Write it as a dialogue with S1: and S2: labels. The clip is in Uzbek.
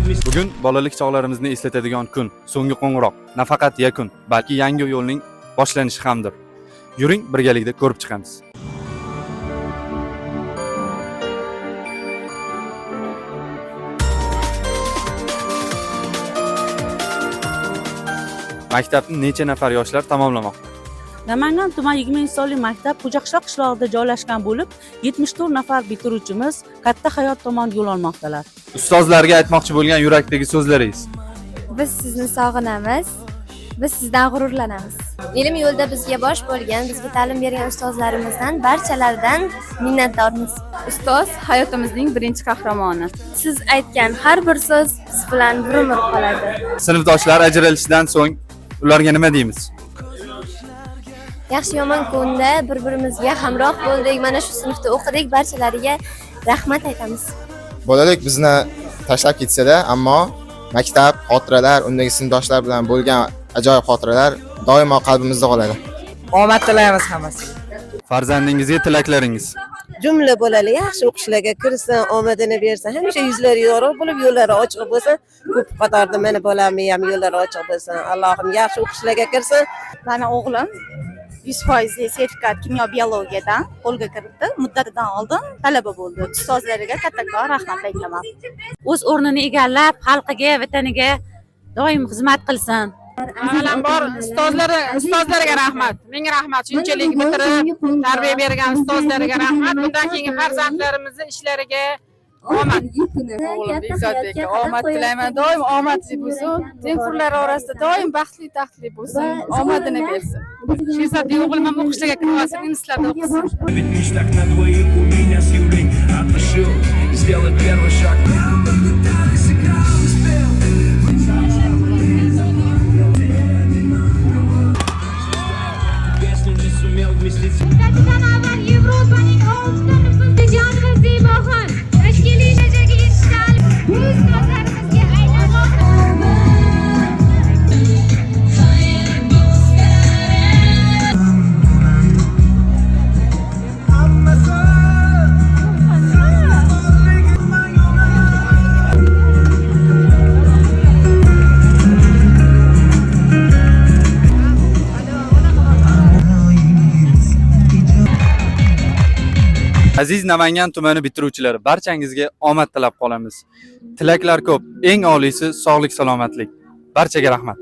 S1: Bugun bolalik chog'larimizni eslatadigan kun, so'nggi qo'ng'iroq, nafaqat yakun, balki yangi yo'lning boshlanishi hamdir. Yuring birgalikda ko'rib chiqamiz. Maktabni necha nafar yoshlar tamomlamoqda?
S2: Namangan tuman 20 sonli maktab Xo'jaqishloq qishlog'ida joylashgan bo'lib, 74 nafar bitiruvchimiz katta hayot tomon yo'l olmoqdalar.
S1: Ustozlarga aytmoqchi bo'lgan yurakdagi so'zlaringiz.
S3: Biz sizni sog'inamiz. Biz sizdan g'ururlanamiz. Ilm yo'lida bizga bosh bo'lgan, bizga ta'lim bergan ustozlarimizdan barchalaridan minnatdormiz.
S4: Ustoz hayotimizning birinchi qahramoni.
S3: Siz aytgan har bir so'z biz bilan bir umr qoladi.
S1: Sinfdoshlar ajralishidan so'ng ularga nima deymiz?
S3: Yaxshi yomon kunda bir-birimizga hamroh bo'ldik. Mana shu sinfda o'qidik. Barchalariga rahmat aytamiz.
S5: Bolalik bizni tashlab ketsa-da, ammo maktab, xotiralar, undagi sinfdoshlar bilan bo'lgan ajoyib xotiralar doimo qalbimizda qoladi.
S6: Omad tilaymiz hammasiga.
S1: Farzandingizga tilaklaringiz.
S6: Jumla bo'lali yaxshi o'qishlarga kirsin, omadini bersin, hamisha yuzlari yorug' bo'lib, yo'llari ochiq bo'lsin. Ko'p qatorda meni bolamni ham yo'llari ochiq bo'lsin. Allohim yaxshi o'qishlarga kirsin.
S4: Mana o'g'lim 100% sertifikat kimyo biologiyadan qo'lga kiritdi. Muddatidan oldin talaba bo'ldi. Ustozlariga kattakon rahmat aytaman.
S2: O'z o'rnini egallab, xalqiga, vataniga doim xizmat qilsin.
S4: Avvalambor ustozlarga rahmat. Menga rahmat. Shunchalik bitirib, tarbiya bergan ustozlarga rahmat. Bundan keyingi farzandlarimizni ishlariga omad. O'g'lim Bekzodbek, omad tilayman. Doim omadli bo'lsin. Tenfurlar orasida doim baxtli bo'lsin. Omadini bersin. Shehzodli o'g'lim ham o'qishlarga kirib olsin, institutlarda o'qisin.
S7: Ведь так на двоих у меня с Юлей отошел сделать первый шаг. Песню не сумел вместить.
S8: Yevropaning oltin jan Ziboxon tashkillashajak ishlar ustozlarimizga aylanmoqda.
S1: Aziz Namangan tumani bitiruvchilari, barchangizga omad tilab qolamiz. Tilaklar ko'p, eng oliysi sog'lik, salomatlik. Barchaga rahmat.